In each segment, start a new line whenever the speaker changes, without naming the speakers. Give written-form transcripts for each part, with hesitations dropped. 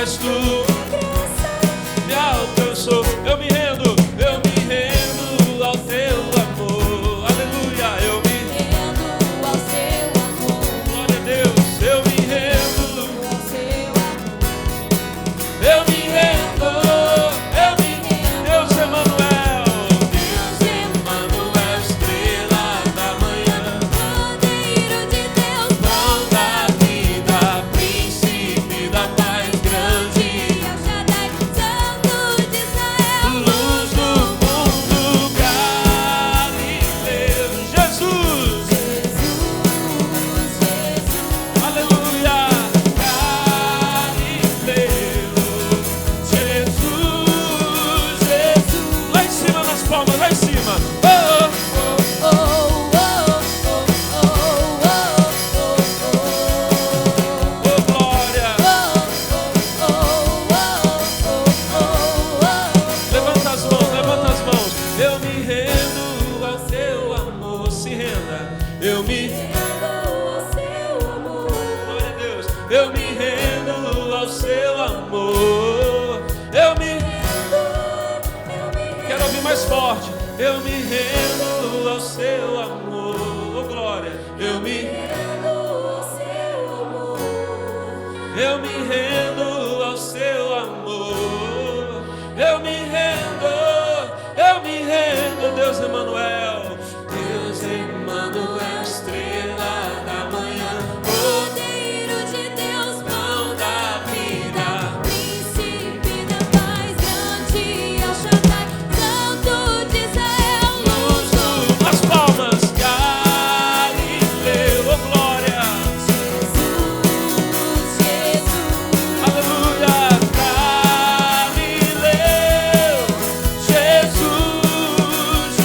mas tu me alcançou. Eu me rendo ao teu amor. Aleluia, eu me
rendo ao seu amor.
Glória a Deus, eu me rendo
ao seu amor.
Eu me rendo, Deus Emanuel, estrela da manhã,
Cordeiro de Deus,
pão da vida, príncipe da paz grande,
El Shaddai, Santo de Israel,
luz do mundo, Galileu, Jesus, aleluia, Galileu, Jesus, lá em cima nas palmas, lá em cima, oh,
oh, oh,
oh, glória, levanta as mãos, eu me rendo ao teu amor, se renda, eu me
rendo ao seu amor.
glória a Deus, eu me rendo ao seu amor, eu me quero ouvir mais forte, eu me rendo ao seu amor, oh glória, eu me rendo ao seu amor, eu me rendo, Deus Emanuel, estrela da manhã,
Cordeiro de Deus, pão da vida, príncipe da paz grande, El Shaddai, Santo de Israel, luz do
as palmas, Galileu, oh glória, aleluia, Galileu, Jesus,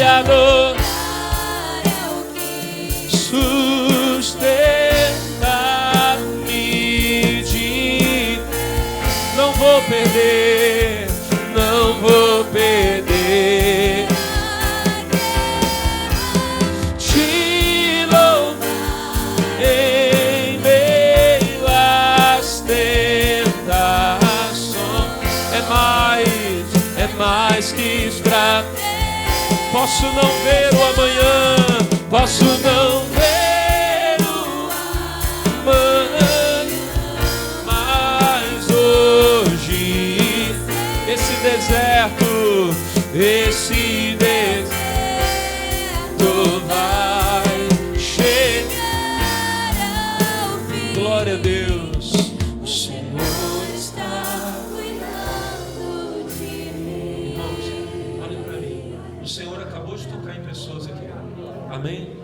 adorar é o que
sustenta-me de... Não vou perder, não vou perder. Te louvar em meio às tentações. É mais que estratégia. Posso não ver o amanhã, posso não ver o amanhã, mas hoje esse deserto vai chegar ao fim. Glória a Deus. O Senhor está cuidando de mim. Irmãos, olhem para mim. O Senhor acabou de tocar em pessoas aqui. Amém?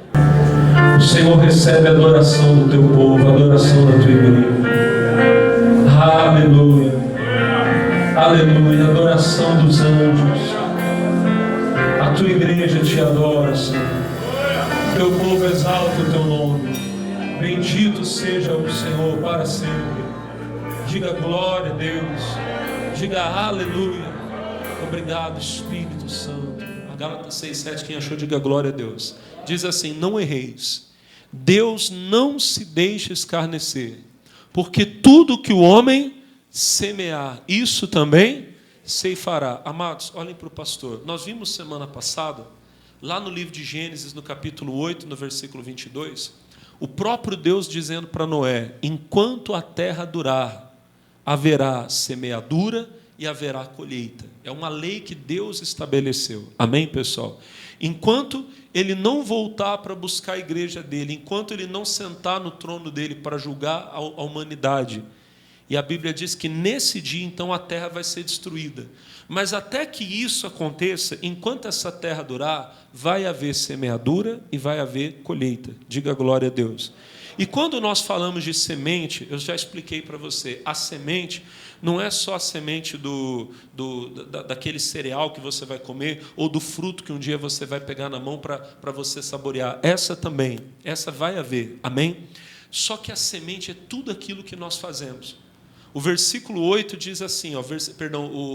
O Senhor recebe a adoração do teu povo, a adoração da tua igreja. Aleluia. Aleluia. Adoração dos anjos. A tua igreja te adora, Senhor. Teu povo exalta o teu nome. Bendito seja o Senhor para sempre. Diga glória a Deus. Diga aleluia. Obrigado, Espírito Santo. A Gálatas 6:7, quem achou, diga glória a Deus. Diz assim: não erreis. Deus não se deixa escarnecer, porque tudo que o homem semear, isso também ceifará. Amados, olhem para o pastor. Nós vimos semana passada, lá no livro de Gênesis, no capítulo 8, no versículo 22, o próprio Deus dizendo para Noé: enquanto a terra durar, haverá semeadura e haverá colheita. É uma lei que Deus estabeleceu. Amém, pessoal? Enquanto ele não voltar para buscar a igreja dele, enquanto ele não sentar no trono dele para julgar a humanidade, e a Bíblia diz que nesse dia, então, a terra vai ser destruída. Mas até que isso aconteça, enquanto essa terra durar, vai haver semeadura e vai haver colheita. Diga glória a Deus. E quando nós falamos de semente, eu já expliquei para você, a semente não é só a semente daquele cereal que você vai comer, ou do fruto que um dia você vai pegar na mão para você saborear. Essa também, essa vai haver, amém? Só que a semente é tudo aquilo que nós fazemos. O versículo 8 diz assim,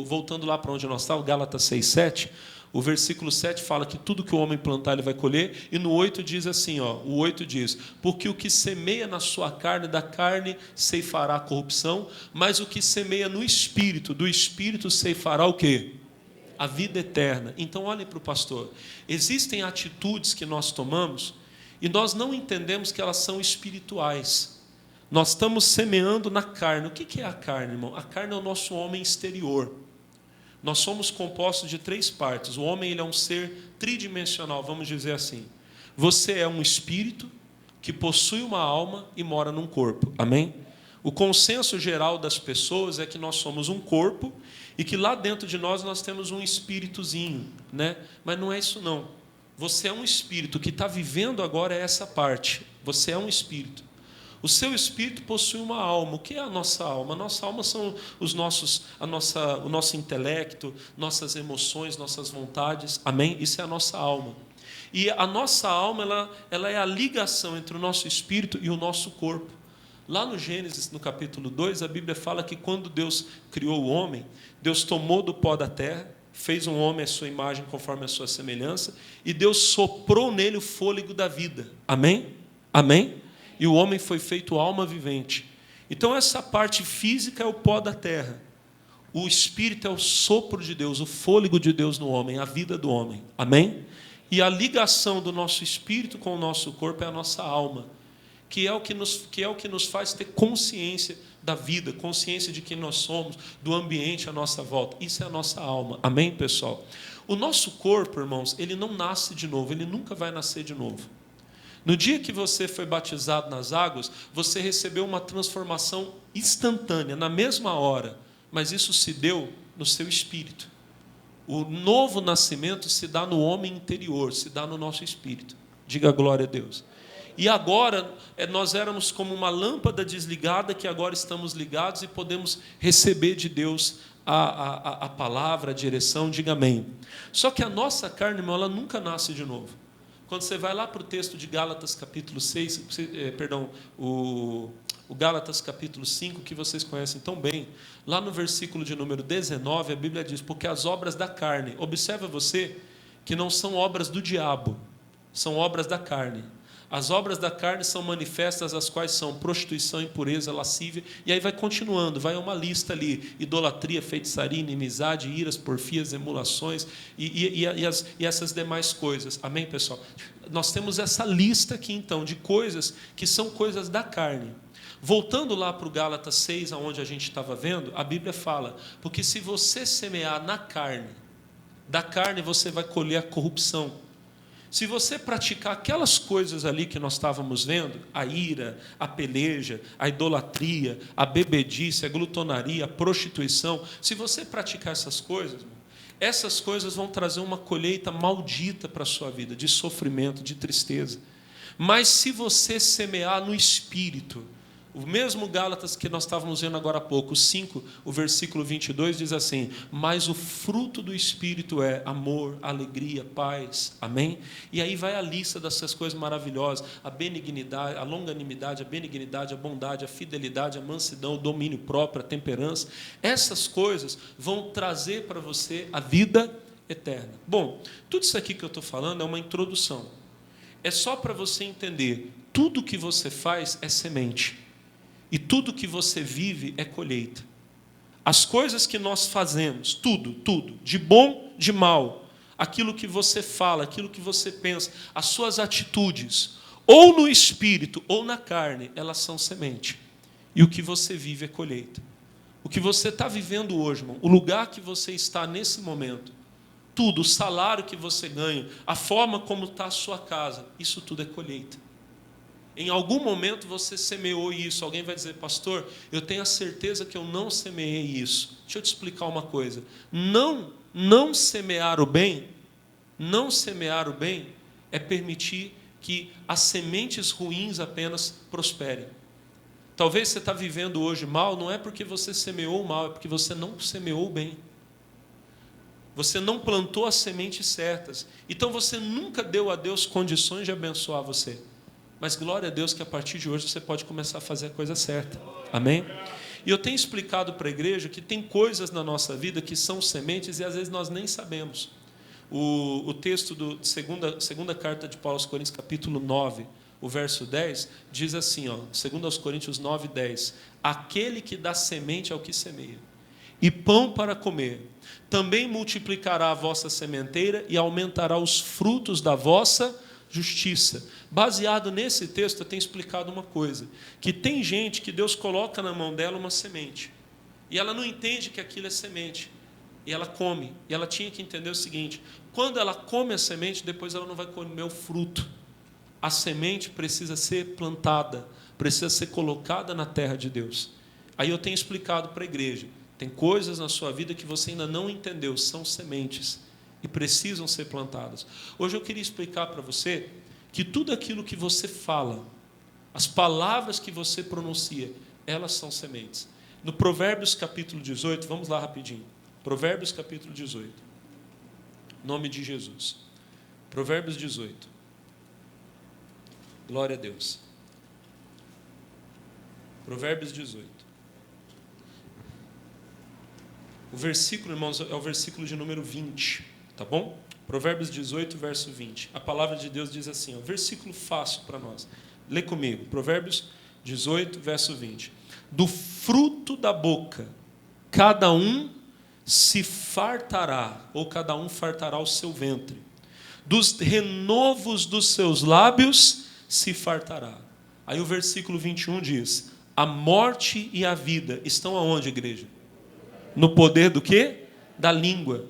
voltando lá para onde nós estávamos, Gálatas 6:7, o versículo 7 fala que tudo que o homem plantar ele vai colher, e no 8 diz assim, o 8 diz: porque o que semeia na sua carne, da carne ceifará a corrupção, mas o que semeia no Espírito, do Espírito ceifará o quê? A vida eterna. Então olhem para o pastor, existem atitudes que nós tomamos, e nós não entendemos que elas são espirituais. Nós estamos semeando na carne. O que é a carne, irmão? A carne é o nosso homem exterior. Nós somos compostos de 3 partes. O homem, ele é um ser tridimensional, vamos dizer assim. Você é um espírito que possui uma alma e mora num corpo. Amém? O consenso geral das pessoas é que nós somos um corpo e que lá dentro de nós temos um espíritozinho, né? Mas não é isso não. Você é um espírito que está vivendo agora essa parte. Você é um espírito. O seu espírito possui uma alma. O que é a nossa alma? A nossa alma são o nosso intelecto, nossas emoções, nossas vontades. Amém? Isso é a nossa alma. E a nossa alma, ela é a ligação entre o nosso espírito e o nosso corpo. Lá no Gênesis, no capítulo 2, a Bíblia fala que quando Deus criou o homem, Deus tomou do pó da terra, fez um homem à sua imagem, conforme a sua semelhança, e Deus soprou nele o fôlego da vida. Amém? Amém? E o homem foi feito alma vivente. Então essa parte física é o pó da terra. O espírito é o sopro de Deus, o fôlego de Deus no homem, a vida do homem. Amém? E a ligação do nosso espírito com o nosso corpo é a nossa alma, que é o que nos faz ter consciência da vida, consciência de quem nós somos, do ambiente à nossa volta. Isso é a nossa alma. Amém, pessoal? O nosso corpo, irmãos, ele não nasce de novo, ele nunca vai nascer de novo. No dia que você foi batizado nas águas, você recebeu uma transformação instantânea, na mesma hora, mas isso se deu no seu espírito. O novo nascimento se dá no homem interior, se dá no nosso espírito. Diga glória a Deus. E agora nós éramos como uma lâmpada desligada que agora estamos ligados e podemos receber de Deus a palavra, a direção, diga amém. Só que a nossa carne, irmão, ela nunca nasce de novo. Quando você vai lá para o texto de Gálatas capítulo 6, o Gálatas capítulo 5, que vocês conhecem tão bem, lá no versículo de número 19, a Bíblia diz, porque as obras da carne, observa você que não são obras do diabo, são obras da carne. As obras da carne são manifestas, as quais são prostituição, impureza, lascívia, e aí vai continuando, vai uma lista ali, idolatria, feitiçaria, inimizade, iras, porfias, emulações e essas demais coisas. Amém, pessoal? Nós temos essa lista aqui, então, de coisas que são coisas da carne. Voltando lá para o Gálatas 6, onde a gente estava vendo, a Bíblia fala, porque se você semear na carne, da carne você vai colher a corrupção. Se você praticar aquelas coisas ali que nós estávamos vendo, a ira, a peleja, a idolatria, a bebedice, a glutonaria, a prostituição, se você praticar essas coisas vão trazer uma colheita maldita para a sua vida, de sofrimento, de tristeza. Mas se você semear no Espírito, o mesmo Gálatas que nós estávamos vendo agora há pouco, 5, o versículo 22 diz assim, mas o fruto do Espírito é amor, alegria, paz, amém? E aí vai a lista dessas coisas maravilhosas, a benignidade, a longanimidade, a benignidade, a bondade, a fidelidade, a mansidão, o domínio próprio, a temperança. Essas coisas vão trazer para você a vida eterna. Bom, tudo isso aqui que eu estou falando é uma introdução. É só para você entender, tudo que você faz é semente. E tudo que você vive é colheita. As coisas que nós fazemos, tudo, de bom, de mal, aquilo que você fala, aquilo que você pensa, as suas atitudes, ou no espírito ou na carne, elas são semente. E o que você vive é colheita. O que você está vivendo hoje, irmão, o lugar que você está nesse momento, tudo, o salário que você ganha, a forma como está a sua casa, isso tudo é colheita. Em algum momento você semeou isso. Alguém vai dizer, pastor, eu tenho a certeza que eu não semeei isso. Deixa eu te explicar uma coisa. Não semear o bem é permitir que as sementes ruins apenas prosperem. Talvez você está vivendo hoje mal, não é porque você semeou o mal, é porque você não semeou o bem. Você não plantou as sementes certas. Então você nunca deu a Deus condições de abençoar você. Mas glória a Deus que a partir de hoje você pode começar a fazer a coisa certa. Amém? E eu tenho explicado para a igreja que tem coisas na nossa vida que são sementes e às vezes nós nem sabemos. O texto da segunda carta de Paulo aos Coríntios, capítulo 9, o verso 10, diz assim, 2 Coríntios 9, 10. Aquele que dá semente ao que semeia, e pão para comer, também multiplicará a vossa sementeira e aumentará os frutos da vossa justiça. Baseado nesse texto, eu tenho explicado uma coisa, que tem gente que Deus coloca na mão dela uma semente, e ela não entende que aquilo é semente, e ela come, e ela tinha que entender o seguinte, quando ela come a semente, depois ela não vai comer o fruto. A semente precisa ser plantada, precisa ser colocada na terra de Deus. Aí eu tenho explicado para a igreja, tem coisas na sua vida que você ainda não entendeu, são sementes, e precisam ser plantadas. Hoje eu queria explicar para você que tudo aquilo que você fala, as palavras que você pronuncia, elas são sementes. No Provérbios capítulo 18, vamos lá rapidinho. Provérbios capítulo 18. Em nome de Jesus. Provérbios 18. Glória a Deus. Provérbios 18. O versículo, irmãos, é o versículo de número 20. Tá bom? Provérbios 18, verso 20. A palavra de Deus diz assim, versículo fácil para nós. Lê comigo. Provérbios 18, verso 20. Do fruto da boca, cada um se fartará, ou cada um fartará o seu ventre. Dos renovos dos seus lábios se fartará. Aí o versículo 21 diz, a morte e a vida estão aonde, igreja? No poder do quê? Da língua.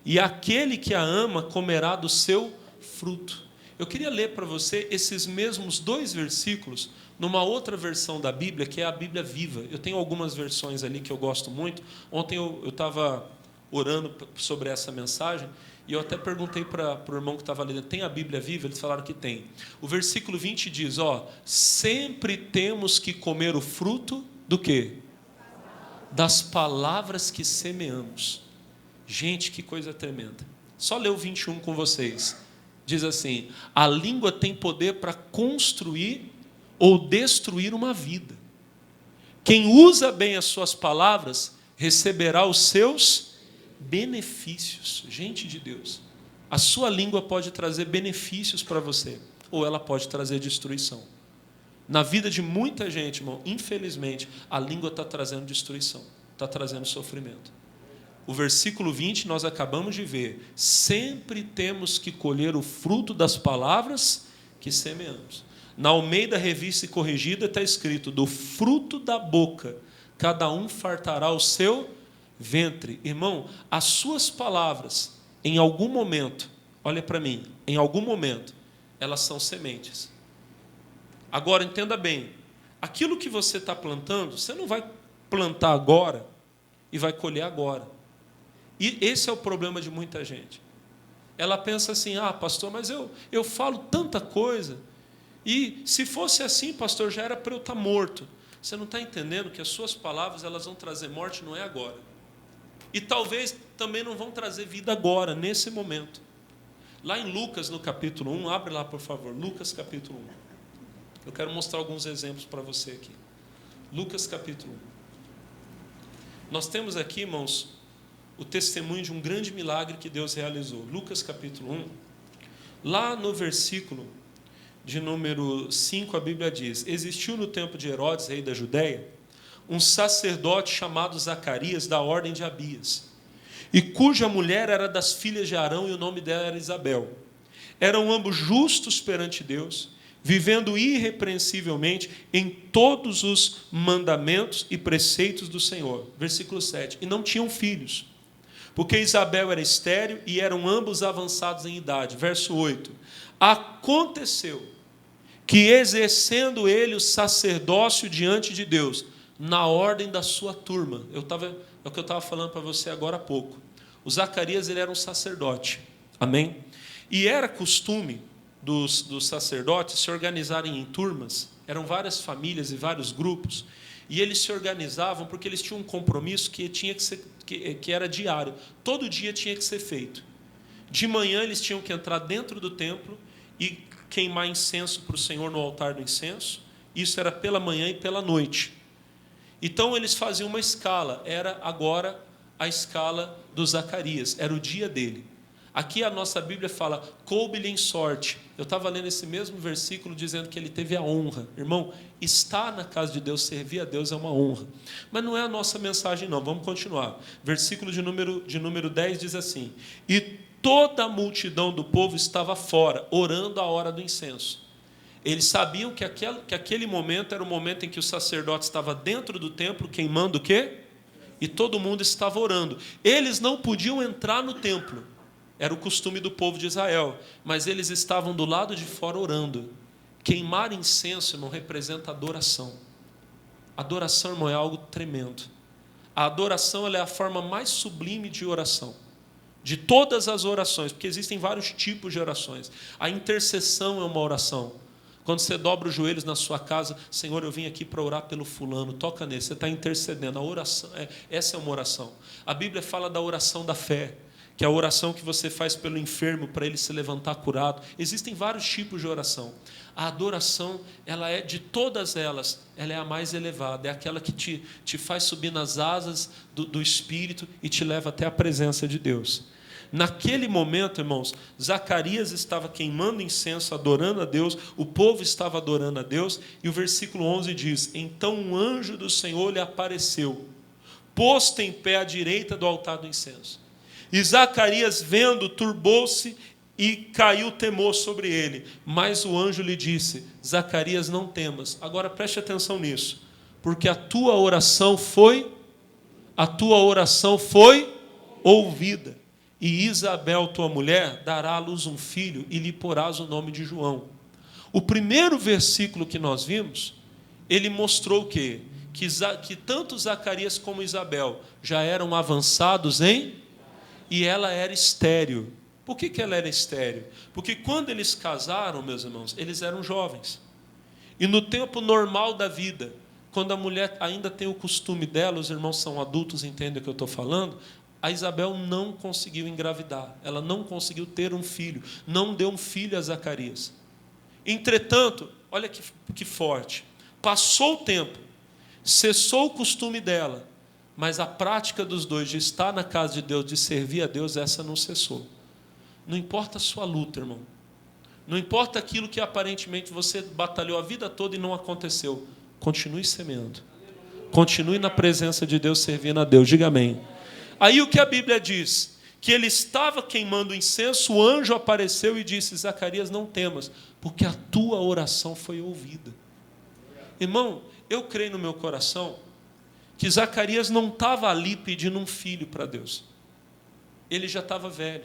E aquele que a ama comerá do seu fruto. Eu queria ler para você esses mesmos 2 versículos numa outra versão da Bíblia, que é a Bíblia Viva. Eu tenho algumas versões ali que eu gosto muito. Ontem eu estava orando sobre essa mensagem, e eu até perguntei para o irmão que estava ali dentro, tem a Bíblia viva? Eles falaram que tem. O versículo 20 diz, sempre temos que comer o fruto do quê? Das palavras que semeamos. Gente, que coisa tremenda. Só ler o 21 com vocês. Diz assim, a língua tem poder para construir ou destruir uma vida. Quem usa bem as suas palavras, receberá os seus benefícios. Gente de Deus, a sua língua pode trazer benefícios para você, ou ela pode trazer destruição. Na vida de muita gente, irmão, infelizmente, a língua está trazendo destruição, está trazendo sofrimento. O versículo 20 nós acabamos de ver, sempre temos que colher o fruto das palavras que semeamos. Na Almeida Revista e Corrigida está escrito, do fruto da boca, cada um fartará o seu ventre. Irmão, as suas palavras, em algum momento, olha para mim, em algum momento, elas são sementes. Agora, entenda bem, aquilo que você está plantando, você não vai plantar agora e vai colher agora. E esse é o problema de muita gente. Ela pensa assim, pastor, mas eu falo tanta coisa, e se fosse assim, pastor, já era para eu estar morto. Você não está entendendo que as suas palavras elas vão trazer morte, não é agora. E talvez também não vão trazer vida agora, nesse momento. Lá em Lucas, no capítulo 1, abre lá, por favor, Lucas capítulo 1. Eu quero mostrar alguns exemplos para você aqui. Lucas capítulo 1. Nós temos aqui, irmãos, o testemunho de um grande milagre que Deus realizou. Lucas capítulo 1, lá no versículo de número 5, a Bíblia diz, existiu no tempo de Herodes, rei da Judéia, um sacerdote chamado Zacarias, da ordem de Abias, e cuja mulher era das filhas de Arão, e o nome dela era Isabel. Eram ambos justos perante Deus, vivendo irrepreensivelmente em todos os mandamentos e preceitos do Senhor. Versículo 7. E não tinham filhos, porque Isabel era estéril e eram ambos avançados em idade. Verso 8. Aconteceu que, exercendo ele o sacerdócio diante de Deus, na ordem da sua turma, é o que eu estava falando para você agora há pouco, o Zacarias ele era um sacerdote, amém? E era costume dos sacerdotes se organizarem em turmas, eram várias famílias e vários grupos, e eles se organizavam porque eles tinham um compromisso que era diário, todo dia tinha que ser feito. De manhã eles tinham que entrar dentro do templo e queimar incenso para o Senhor no altar do incenso. Isso era pela manhã e pela noite. Então eles faziam uma escala, era agora a escala do Zacarias, era o dia dele. Aqui a nossa Bíblia fala, coube-lhe em sorte. Eu estava lendo esse mesmo versículo dizendo que ele teve a honra. Irmão, estar na casa de Deus, servir a Deus é uma honra. Mas não é a nossa mensagem não, vamos continuar. Versículo de número 10 diz assim, e toda a multidão do povo estava fora, orando a hora do incenso. Eles sabiam que aquele momento era o momento em que o sacerdote estava dentro do templo, queimando o quê? E todo mundo estava orando. Eles não podiam entrar no templo, era o costume do povo de Israel, mas eles estavam do lado de fora orando. Queimar incenso, irmão, representa adoração. Adoração, irmão, é algo tremendo. A adoração ela é a forma mais sublime de oração. De todas as orações, porque existem vários tipos de orações. A intercessão é uma oração. Quando você dobra os joelhos na sua casa, Senhor, eu vim aqui para orar pelo fulano, toca nele, você está intercedendo. A oração, essa é uma oração. A Bíblia fala da oração da fé, que é a oração que você faz pelo enfermo para ele se levantar curado. Existem vários tipos de oração. A adoração, ela é de todas elas, ela é a mais elevada, é aquela que te faz subir nas asas do Espírito e te leva até a presença de Deus. Naquele momento, irmãos, Zacarias estava queimando incenso, adorando a Deus, o povo estava adorando a Deus, e o versículo 11 diz, então um anjo do Senhor lhe apareceu, posto em pé à direita do altar do incenso. E Zacarias, vendo, turbou-se e caiu temor sobre ele. Mas o anjo lhe disse, Zacarias, não temas. Agora preste atenção nisso, porque a tua oração foi ouvida. E Isabel, tua mulher, dará à luz um filho e lhe porás o nome de João. O primeiro versículo que nós vimos, ele mostrou o quê? Que tanto Zacarias como Isabel já eram avançados em e ela era estéril. Por que ela era estéril? Porque quando eles casaram, meus irmãos, eles eram jovens. E no tempo normal da vida, quando a mulher ainda tem o costume dela, os irmãos são adultos, entendem o que eu estou falando, a Isabel não conseguiu engravidar, ela não conseguiu ter um filho, não deu um filho a Zacarias. Entretanto, olha que forte, passou o tempo, cessou o costume dela, mas a prática dos dois de estar na casa de Deus, de servir a Deus, essa não cessou. Não importa a sua luta, irmão. Não importa aquilo que aparentemente você batalhou a vida toda e não aconteceu. Continue semeando. Continue na presença de Deus, servindo a Deus. Diga amém. Aí o que a Bíblia diz? Que ele estava queimando incenso, o anjo apareceu e disse: Zacarias, não temas, porque a tua oração foi ouvida. Irmão, eu creio no meu coração que Zacarias não estava ali pedindo um filho para Deus. Ele já estava velho.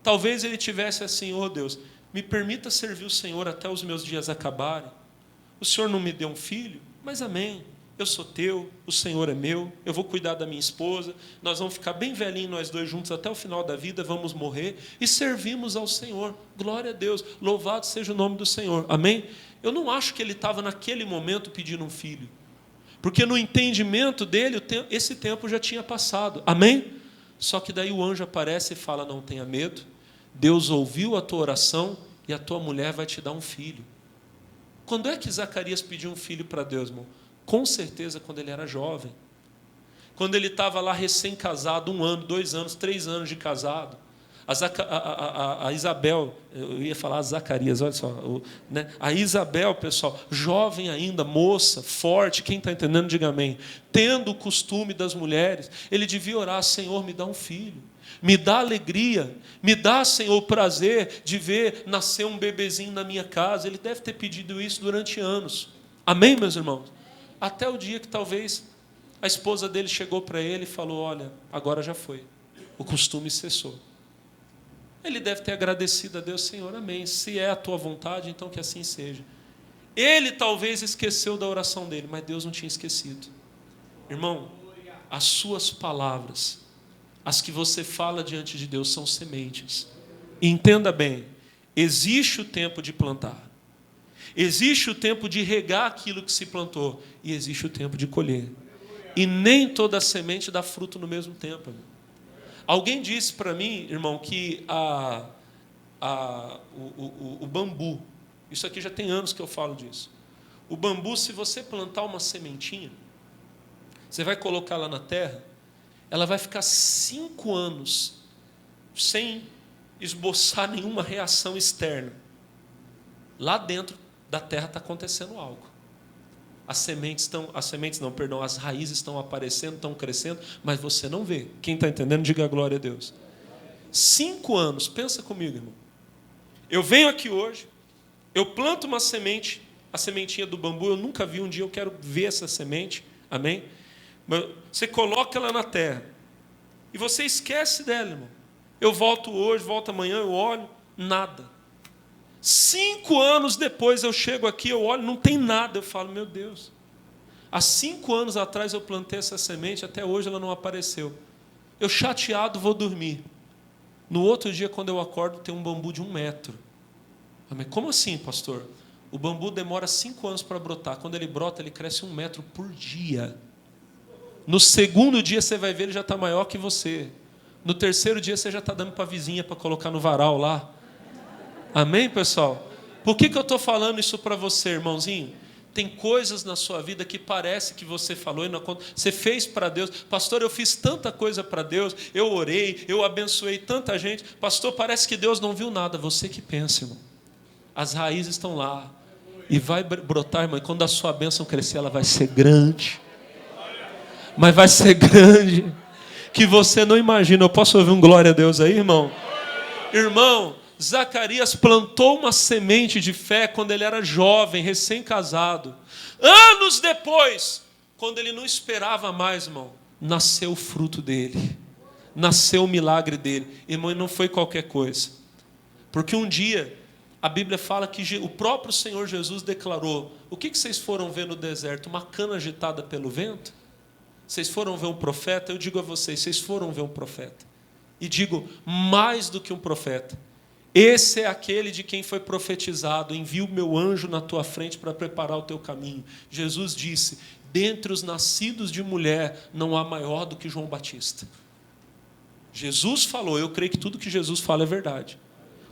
Talvez ele tivesse assim: oh Deus, me permita servir o Senhor até os meus dias acabarem. O Senhor não me deu um filho, mas amém. Eu sou teu, o Senhor é meu, eu vou cuidar da minha esposa, nós vamos ficar bem velhinhos nós dois juntos até o final da vida, vamos morrer e servimos ao Senhor. Glória a Deus, louvado seja o nome do Senhor. Amém? Eu não acho que ele estava naquele momento pedindo um filho, porque no entendimento dele esse tempo já tinha passado. Amém? Só que daí o anjo aparece e fala: não tenha medo, Deus ouviu a tua oração e a tua mulher vai te dar um filho. Quando é que Zacarias pediu um filho para Deus, irmão? Com certeza quando ele era jovem. Quando ele estava lá recém-casado, 1 ano, 2 anos, 3 anos de casado. A Isabel, eu ia falar a Zacarias, olha só. Né? A Isabel, pessoal, jovem ainda, moça, forte, quem está entendendo, diga amém. Tendo o costume das mulheres, ele devia orar: Senhor, me dá um filho. Me dá alegria, me dá, Senhor, o prazer de ver nascer um bebezinho na minha casa. Ele deve ter pedido isso durante anos. Amém, meus irmãos? Até o dia que talvez a esposa dele chegou para ele e falou: olha, agora já foi, o costume cessou. Ele deve ter agradecido a Deus: Senhor, amém, se é a tua vontade, então que assim seja. Ele talvez esqueceu da oração dele, mas Deus não tinha esquecido. Irmão, as suas palavras, as que você fala diante de Deus, são sementes. E entenda bem, existe o tempo de plantar, existe o tempo de regar aquilo que se plantou, e existe o tempo de colher. E nem toda semente dá fruto no mesmo tempo. Alguém disse para mim, irmão, que o bambu, isso aqui já tem anos que eu falo disso. O bambu, se você plantar uma sementinha, você vai colocar lá na terra, ela vai ficar 5 anos sem esboçar nenhuma reação externa. Lá dentro da terra está acontecendo algo. As raízes estão aparecendo, estão crescendo, mas você não vê. Quem está entendendo, diga glória a Deus. 5 anos, pensa comigo, irmão. Eu venho aqui hoje, eu planto uma semente, a sementinha do bambu, eu nunca vi, um dia eu quero ver essa semente, amém? Você coloca ela na terra, e você esquece dela, irmão. Eu volto hoje, volto amanhã, eu olho, nada. 5 anos depois eu chego aqui, eu olho, não tem nada. Eu falo: meu Deus, há 5 anos atrás eu plantei essa semente, até hoje ela não apareceu. Eu chateado vou dormir. No outro dia, quando eu acordo, tem um bambu de 1 metro. Mas como assim, pastor? O bambu demora 5 anos para brotar. Quando ele brota, ele cresce 1 metro por dia. No segundo dia você vai ver, ele já está maior que você. No terceiro dia você já está dando para a vizinha para colocar no varal lá. Amém, pessoal? Por que eu estou falando isso para você, irmãozinho? Tem coisas na sua vida que parece que você falou e não aconteceu. Você fez para Deus. Pastor, eu fiz tanta coisa para Deus. Eu orei, eu abençoei tanta gente. Pastor, parece que Deus não viu nada. Você que pensa, irmão. As raízes estão lá. E vai brotar, irmão. E quando a sua bênção crescer, ela vai ser grande. Mas vai ser grande que você não imagina. Eu posso ouvir um glória a Deus aí, irmão? Irmão, Zacarias plantou uma semente de fé quando ele era jovem, recém-casado. Anos depois, quando ele não esperava mais, irmão, nasceu o fruto dele. Nasceu o milagre dele. Irmão, e não foi qualquer coisa. Porque um dia, a Bíblia fala que o próprio Senhor Jesus declarou: o que vocês foram ver no deserto? Uma cana agitada pelo vento? Vocês foram ver um profeta? Eu digo a vocês, vocês foram ver um profeta. E digo, mais do que um profeta. Esse é aquele de quem foi profetizado: envio o meu anjo na tua frente para preparar o teu caminho. Jesus disse: dentre os nascidos de mulher não há maior do que João Batista. Jesus falou, eu creio que tudo que Jesus fala é verdade.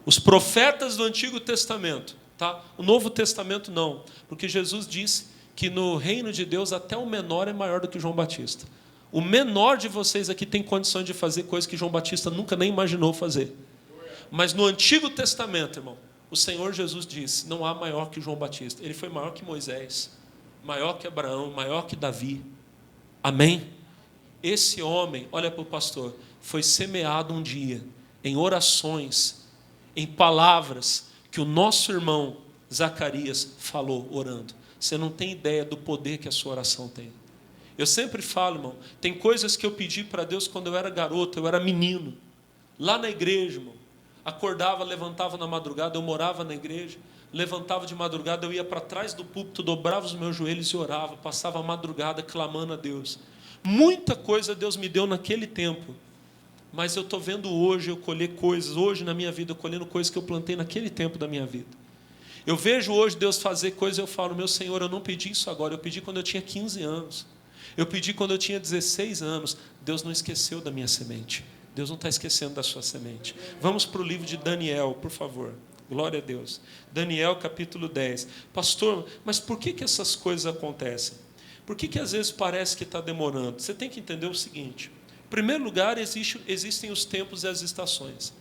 Os profetas do Antigo Testamento, tá? O Novo Testamento não, porque Jesus disse que no reino de Deus até o menor é maior do que João Batista. O menor de vocês aqui tem condições de fazer coisas que João Batista nunca nem imaginou fazer. Mas no Antigo Testamento, irmão, o Senhor Jesus disse, não há maior que João Batista. Ele foi maior que Moisés, maior que Abraão, maior que Davi. Amém? Esse homem, olha para o pastor, foi semeado um dia em orações, em palavras que o nosso irmão Zacarias falou orando. Você não tem ideia do poder que a sua oração tem. Eu sempre falo, irmão, tem coisas que eu pedi para Deus quando eu era garoto, eu era menino, lá na igreja, irmão. Acordava, levantava na madrugada, eu morava na igreja, levantava de madrugada, eu ia para trás do púlpito, dobrava os meus joelhos e orava, passava a madrugada clamando a Deus. Muita coisa Deus me deu naquele tempo, mas eu estou vendo hoje eu colher coisas, hoje na minha vida, eu colhendo coisas que eu plantei naquele tempo da minha vida. Eu vejo hoje Deus fazer coisas, eu falo, meu Senhor, eu não pedi isso agora, eu pedi quando eu tinha 15 anos, eu pedi quando eu tinha 16 anos, Deus não esqueceu da minha semente, Deus não está esquecendo da sua semente. Vamos para o livro de Daniel, por favor, glória a Deus. Daniel capítulo 10. Pastor, mas por que essas coisas acontecem? Por que às vezes parece que está demorando? Você tem que entender o seguinte, em primeiro lugar, existem os tempos e as estações.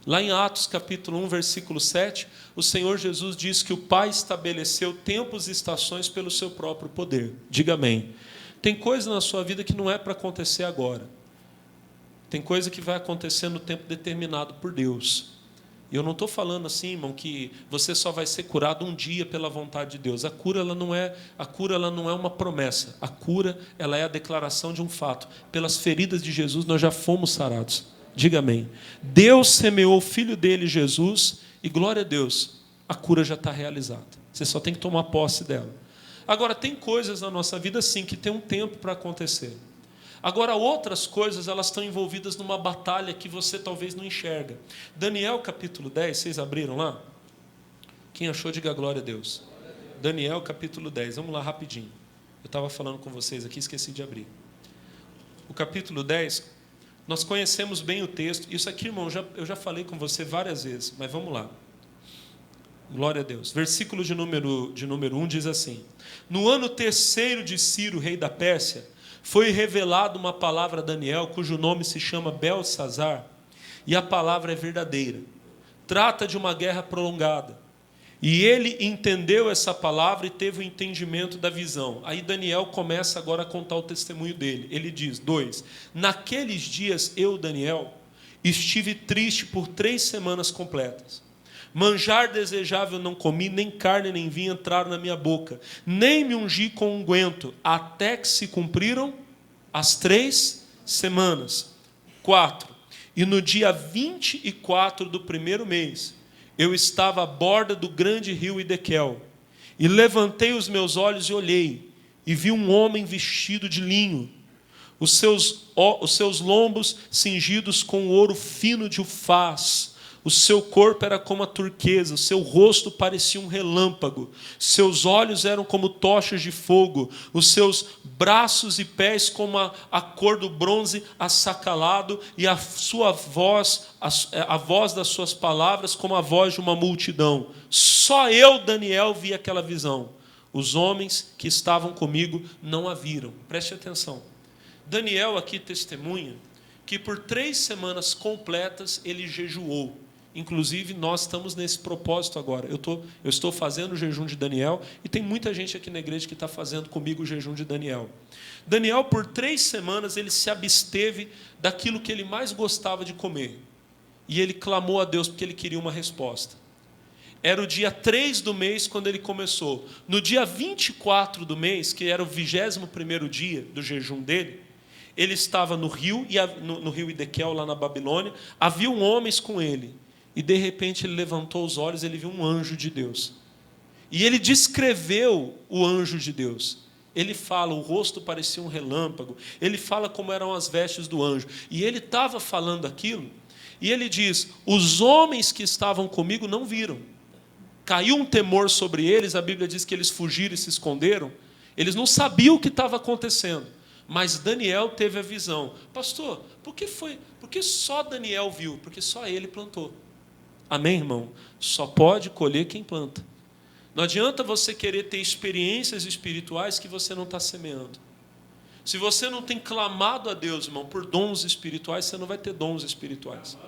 Lá em Atos capítulo 1, versículo 7, o Senhor Jesus diz que o Pai estabeleceu tempos e estações pelo seu próprio poder. Diga amém. Tem coisa na sua vida que não é para acontecer agora. Tem coisa que vai acontecer no tempo determinado por Deus. E eu não estou falando assim, irmão, que você só vai ser curado um dia pela vontade de Deus. A cura ela não é uma promessa. A cura ela é a declaração de um fato. Pelas feridas de Jesus nós já fomos sarados. Diga amém. Deus semeou o Filho dele, Jesus, e glória a Deus, a cura já está realizada. Você só tem que tomar posse dela. Agora, tem coisas na nossa vida, sim, que tem um tempo para acontecer. Agora, outras coisas, elas estão envolvidas numa batalha que você talvez não enxerga. Daniel, capítulo 10, vocês abriram lá? Quem achou, diga glória a Deus. Daniel, capítulo 10, vamos lá rapidinho. Eu estava falando com vocês aqui, esqueci de abrir. O capítulo 10, nós conhecemos bem o texto. Isso aqui, irmão, eu já falei com você várias vezes, mas vamos lá. Glória a Deus. Versículo de número 1 diz assim: no ano 3º de Ciro, rei da Pérsia, foi revelada uma palavra a Daniel, cujo nome se chama Beltsazar, e a palavra é verdadeira. Trata de uma guerra prolongada. E ele entendeu essa palavra e teve o entendimento da visão. Aí Daniel começa agora a contar o testemunho dele. Ele diz, 2, naqueles dias eu, Daniel, estive triste por 3 semanas completas. Manjar desejável não comi, nem carne nem vinho entraram na minha boca, nem me ungi com unguento, até que se cumpriram as 3 semanas. 4, e no dia 24 do 1º mês, eu estava à borda do grande rio Idequel, e levantei os meus olhos e olhei, e vi um homem vestido de linho, os seus lombos cingidos com ouro fino de Ufaz, o seu corpo era como a turquesa, o seu rosto parecia um relâmpago, seus olhos eram como tochas de fogo, os seus braços e pés como a cor do bronze assacalado, e a sua voz, a voz das suas palavras como a voz de uma multidão. Só eu, Daniel, vi aquela visão. Os homens que estavam comigo não a viram. Preste atenção. Daniel aqui testemunha que por 3 semanas completas ele jejuou. Inclusive, nós estamos nesse propósito agora. Eu estou fazendo o jejum de Daniel e tem muita gente aqui na igreja que está fazendo comigo o jejum de Daniel. Daniel, por 3 semanas, ele se absteve daquilo que ele mais gostava de comer. E ele clamou a Deus porque ele queria uma resposta. Era o dia 3 do mês quando ele começou. No dia 24 do mês, que era o 21º dia do jejum dele, ele estava no rio Idequel, lá na Babilônia. Havia homens com ele. E de repente ele levantou os olhos e ele viu um anjo de Deus. E ele descreveu o anjo de Deus. Ele fala, o rosto parecia um relâmpago. Ele fala como eram as vestes do anjo. E ele estava falando aquilo, e ele diz, os homens que estavam comigo não viram. Caiu um temor sobre eles, a Bíblia diz que eles fugiram e se esconderam. Eles não sabiam o que estava acontecendo. Mas Daniel teve a visão. Pastor, por que só Daniel viu? Porque só ele plantou. Amém, irmão? Só pode colher quem planta. Não adianta você querer ter experiências espirituais que você não está semeando. Se você não tem clamado a Deus, irmão, por dons espirituais, você não vai ter dons espirituais.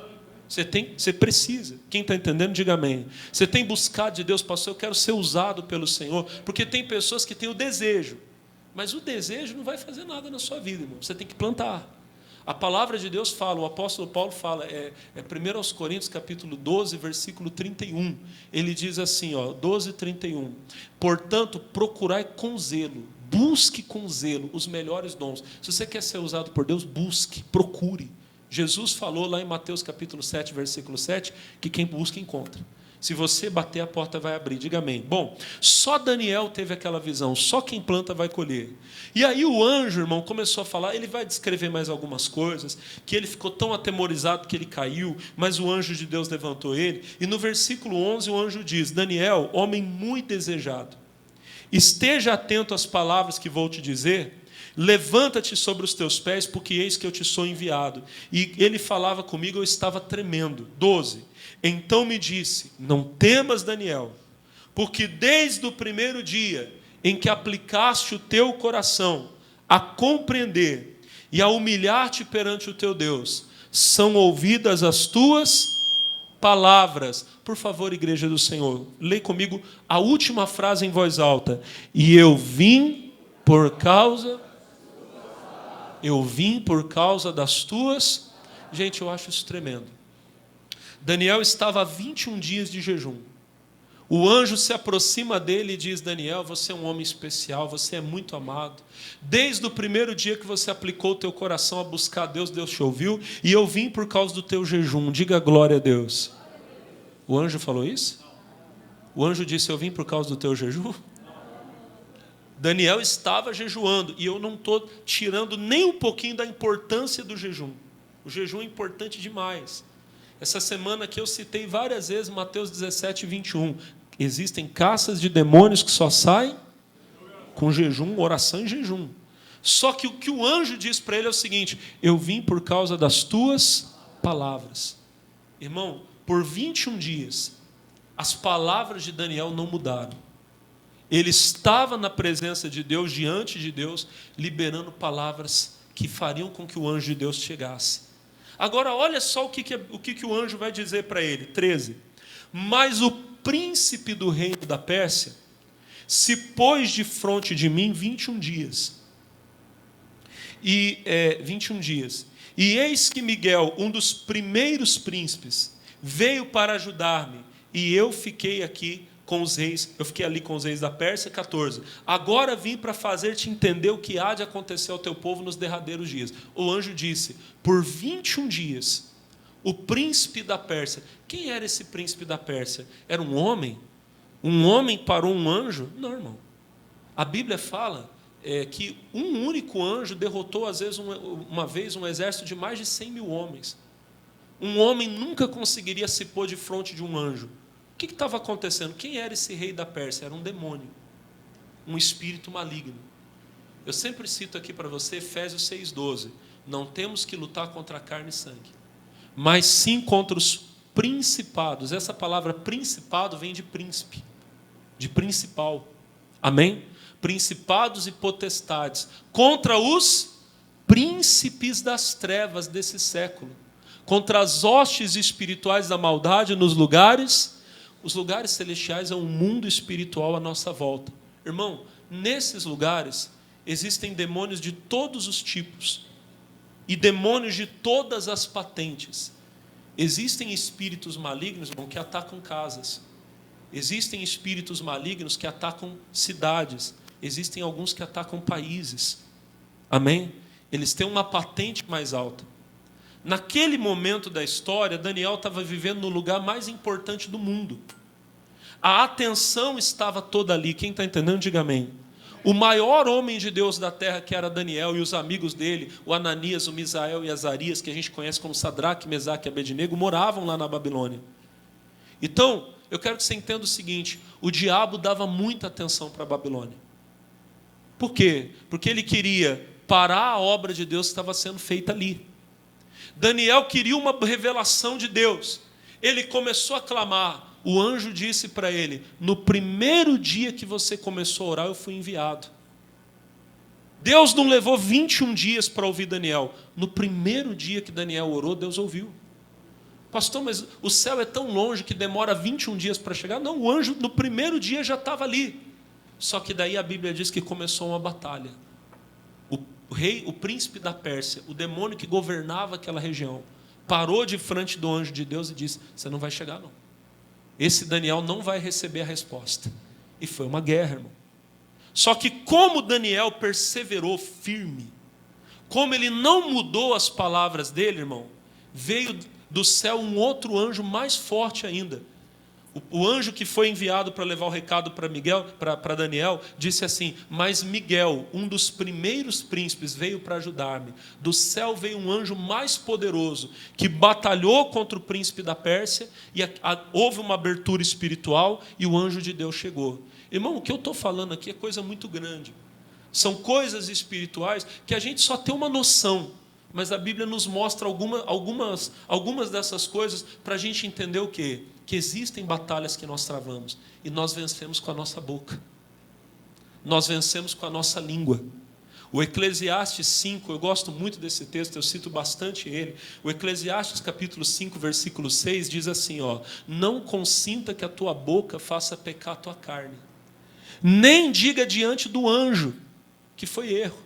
Você precisa. Quem está entendendo, diga amém. Você tem buscado de Deus, pastor, eu quero ser usado pelo Senhor, porque tem pessoas que têm o desejo, mas o desejo não vai fazer nada na sua vida, irmão. Você tem que plantar. A palavra de Deus fala, o apóstolo Paulo fala, 1 Coríntios capítulo 12, versículo 31. Ele diz assim, 12, 31. Portanto, procurai com zelo, busque com zelo os melhores dons. Se você quer ser usado por Deus, busque, procure. Jesus falou lá em Mateus capítulo 7, versículo 7, que quem busca encontra. Se você bater, a porta vai abrir. Diga amém. Bom, só Daniel teve aquela visão. Só quem planta vai colher. E aí o anjo, irmão, começou a falar. Ele vai descrever mais algumas coisas. Que ele ficou tão atemorizado que ele caiu. Mas o anjo de Deus levantou ele. E no versículo 11 o anjo diz, Daniel, homem muito desejado, esteja atento às palavras que vou te dizer. Levanta-te sobre os teus pés, porque eis que eu te sou enviado. E ele falava comigo, eu estava tremendo. 12. Então me disse, não temas, Daniel, porque desde o primeiro dia em que aplicaste o teu coração a compreender e a humilhar-te perante o teu Deus, são ouvidas as tuas palavras. Por favor, igreja do Senhor, lê comigo a última frase em voz alta. E eu vim por causa das tuas... Gente, eu acho isso tremendo. Daniel estava há 21 dias de jejum. O anjo se aproxima dele e diz, Daniel, você é um homem especial, você é muito amado. Desde o primeiro dia que você aplicou o teu coração a buscar Deus, Deus te ouviu, e eu vim por causa do teu jejum. Diga glória a Deus. O anjo falou isso? O anjo disse, eu vim por causa do teu jejum? Daniel estava jejuando, e eu não estou tirando nem um pouquinho da importância do jejum. O jejum é importante demais. Essa semana aqui eu citei várias vezes Mateus 17, 21. Existem caças de demônios que só saem com jejum, oração e jejum. Só que o que o anjo diz para ele é o seguinte, eu vim por causa das tuas palavras. Irmão, por 21 dias, as palavras de Daniel não mudaram. Ele estava na presença de Deus, diante de Deus, liberando palavras que fariam com que o anjo de Deus chegasse. Agora, olha só o que o anjo vai dizer para ele. 13. Mas o príncipe do reino da Pérsia se pôs de frente de mim 21 dias. 21 dias. E eis que Miguel, um dos primeiros príncipes, veio para ajudar-me. E eu fiquei aqui com os reis, eu fiquei ali com os reis da Pérsia. 14. Agora vim para fazer-te entender o que há de acontecer ao teu povo nos derradeiros dias. O anjo disse, por 21 dias, o príncipe da Pérsia. Quem era esse príncipe da Pérsia? Era um homem? Um homem parou um anjo? Não, irmão. A Bíblia fala que um único anjo derrotou, às vezes, uma vez, um exército de mais de 100 mil homens. Um homem nunca conseguiria se pôr de frente de um anjo. O que estava acontecendo? Quem era esse rei da Pérsia? Era um demônio, um espírito maligno. Eu sempre cito aqui para você Efésios 6,12. Não temos que lutar contra a carne e sangue, mas sim contra os principados. Essa palavra principado vem de príncipe, de principal. Amém? Principados e potestades. Contra os príncipes das trevas desse século. Contra as hostes espirituais da maldade nos lugares... Os lugares celestiais é um mundo espiritual à nossa volta. Irmão, nesses lugares existem demônios de todos os tipos e demônios de todas as patentes. Existem espíritos malignos, irmão, que atacam casas. Existem espíritos malignos que atacam cidades. Existem alguns que atacam países. Amém? Eles têm uma patente mais alta. Naquele momento da história, Daniel estava vivendo no lugar mais importante do mundo. A atenção estava toda ali. Quem está entendendo, diga amém. O maior homem de Deus da terra, que era Daniel, e os amigos dele, o Ananias, o Misael e Azarias, que a gente conhece como Sadraque, Mesaque e Abednego, moravam lá na Babilônia. Então, eu quero que você entenda o seguinte: o diabo dava muita atenção para a Babilônia. Por quê? Porque ele queria parar a obra de Deus que estava sendo feita ali. Daniel queria uma revelação de Deus. Ele começou a clamar. O anjo disse para ele: no primeiro dia que você começou a orar, eu fui enviado. Deus não levou 21 dias para ouvir Daniel. No primeiro dia que Daniel orou, Deus ouviu. Pastor, mas o céu é tão longe que demora 21 dias para chegar? Não, o anjo no primeiro dia já estava ali. Só que daí a Bíblia diz que começou uma batalha. O rei, o príncipe da Pérsia, o demônio que governava aquela região, parou de frente do anjo de Deus e disse: você não vai chegar não. Esse Daniel não vai receber a resposta. E foi uma guerra, irmão. Só que como Daniel perseverou firme, como ele não mudou as palavras dele, irmão, veio do céu um outro anjo mais forte ainda. O anjo que foi enviado para levar o recado para Daniel, disse assim: mas Miguel, um dos primeiros príncipes, veio para ajudar-me. Do céu veio um anjo mais poderoso, que batalhou contra o príncipe da Pérsia, e houve uma abertura espiritual, e o anjo de Deus chegou. Irmão, o que eu estou falando aqui é coisa muito grande. São coisas espirituais que a gente só tem uma noção, mas a Bíblia nos mostra algumas dessas coisas para a gente entender o quê? Que existem batalhas que nós travamos e nós vencemos com a nossa boca. Nós vencemos com a nossa língua. O Eclesiastes 5, eu gosto muito desse texto, eu cito bastante ele. O Eclesiastes capítulo 5, versículo 6 diz assim, ó: não consinta que a tua boca faça pecar a tua carne, nem diga diante do anjo que foi erro.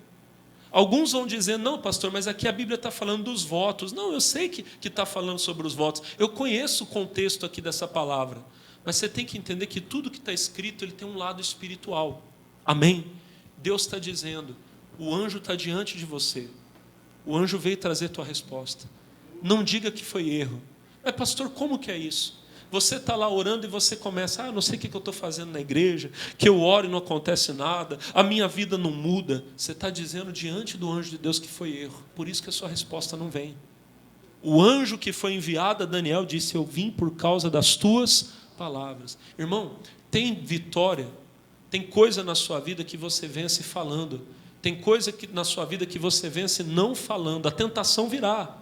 Alguns vão dizer: não, pastor, mas aqui a Bíblia está falando dos votos. Não, eu sei que está falando sobre os votos. Eu conheço o contexto aqui dessa palavra. Mas você tem que entender que tudo que está escrito, ele tem um lado espiritual. Amém? Deus está dizendo, o anjo está diante de você. O anjo veio trazer tua resposta. Não diga que foi erro. Mas pastor, como que é isso? Você está lá orando e você começa: não sei o que eu estou fazendo na igreja, que eu oro e não acontece nada, a minha vida não muda. Você está dizendo diante do anjo de Deus que foi erro, por isso que a sua resposta não vem. O anjo que foi enviado a Daniel disse: eu vim por causa das tuas palavras. Irmão, tem vitória, tem coisa na sua vida que você vence falando, tem coisa na sua vida que você vence não falando. A tentação virá,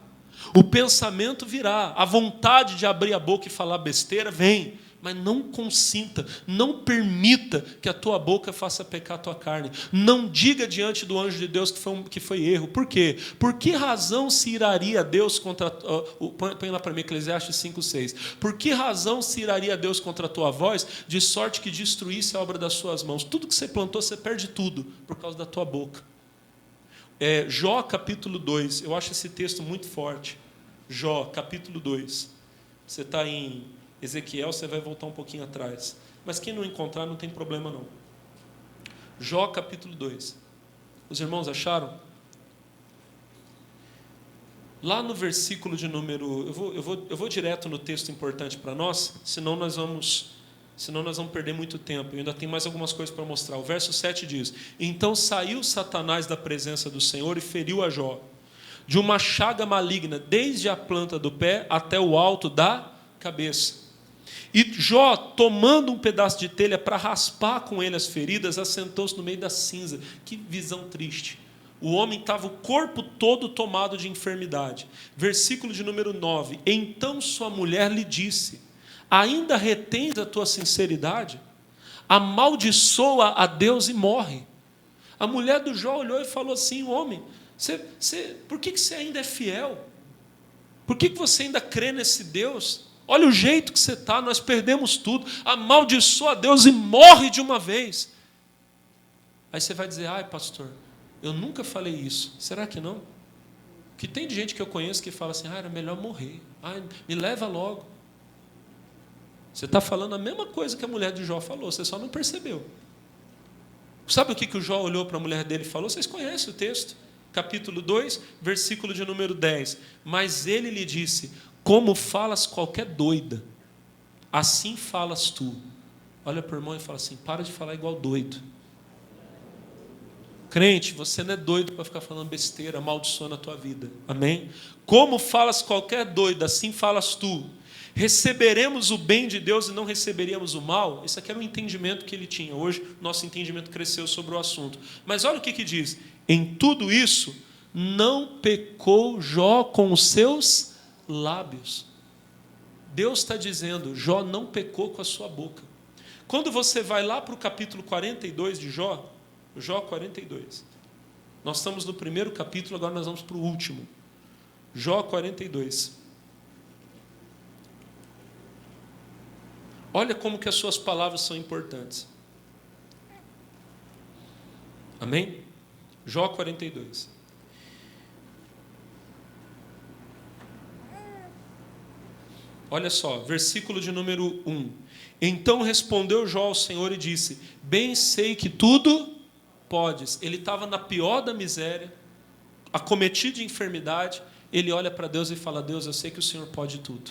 o pensamento virá, a vontade de abrir a boca e falar besteira vem, mas não consinta, não permita que a tua boca faça pecar a tua carne. Não diga diante do anjo de Deus que foi erro. Por quê? Por que razão se iraria Deus contra... põe lá para mim, Eclesiastes 5:6. Por que razão se iraria Deus contra a tua voz, de sorte que destruísse a obra das suas mãos? Tudo que você plantou, você perde tudo, por causa da tua boca. Jó capítulo 2, eu acho esse texto muito forte. Jó capítulo 2. Você está em Ezequiel, você vai voltar um pouquinho atrás. Mas quem não encontrar, não tem problema não. Jó capítulo 2. Os irmãos acharam? Lá no versículo de número... Eu vou direto no texto importante para nós, senão nós vamos perder muito tempo. Eu ainda tenho mais algumas coisas para mostrar. O verso 7 diz: então saiu Satanás da presença do Senhor e feriu a Jó, de uma chaga maligna, desde a planta do pé até o alto da cabeça. E Jó, tomando um pedaço de telha para raspar com ele as feridas, assentou-se no meio da cinza. Que visão triste. O homem estava o corpo todo tomado de enfermidade. Versículo de número 9. Então sua mulher lhe disse: ainda retens a tua sinceridade? Amaldiçoa a Deus e morre. A mulher do Jó olhou e falou assim: homem, por que você ainda é fiel? Por que você ainda crê nesse Deus? Olha o jeito que você está, nós perdemos tudo. Amaldiçoa a Deus e morre de uma vez. Aí você vai dizer: ai pastor, eu nunca falei isso. Será que não? Porque tem gente que eu conheço que fala assim: era melhor morrer, me leva logo. Você está falando a mesma coisa que a mulher de Jó falou, você só não percebeu. Sabe o que o Jó olhou para a mulher dele e falou? Vocês conhecem o texto, capítulo 2, versículo de número 10. Mas ele lhe disse: como falas qualquer doida, assim falas tu. Olha para o irmão e fala assim: para de falar igual doido. Crente, você não é doido para ficar falando besteira, amaldiçoando a tua vida. Amém? Como falas qualquer doido, assim falas tu. Receberemos o bem de Deus e não receberíamos o mal? Esse aqui era o entendimento que ele tinha. Hoje, nosso entendimento cresceu sobre o assunto. Mas olha o que diz. Em tudo isso, não pecou Jó com os seus lábios. Deus está dizendo, Jó não pecou com a sua boca. Quando você vai lá para o capítulo 42 de Jó, Jó 42. Nós estamos no primeiro capítulo, agora nós vamos para o último. Jó 42. Olha como que as suas palavras são importantes. Amém? Jó 42. Olha só, versículo de número 1. Então respondeu Jó ao Senhor e disse, bem sei que tudo podes. Ele estava na pior da miséria, acometido de enfermidade. Ele olha para Deus e fala, Deus, eu sei que o Senhor pode tudo.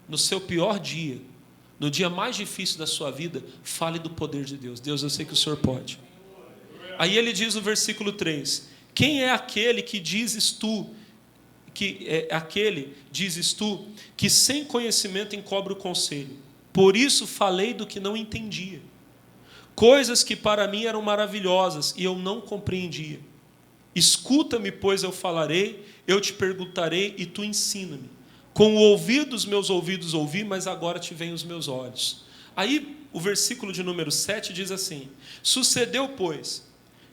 No seu pior dia, no dia mais difícil da sua vida, fale do poder de Deus. Deus, eu sei que o Senhor pode. Aí ele diz no versículo 3, quem é aquele que dizes tu, que sem conhecimento encobre o conselho? Por isso falei do que não entendia. Coisas que para mim eram maravilhosas e eu não compreendia. Escuta-me, pois eu falarei, eu te perguntarei e tu ensina-me. Com o ouvido dos meus ouvidos ouvi, mas agora te veem os meus olhos. Aí o versículo de número 7 diz assim, sucedeu, pois,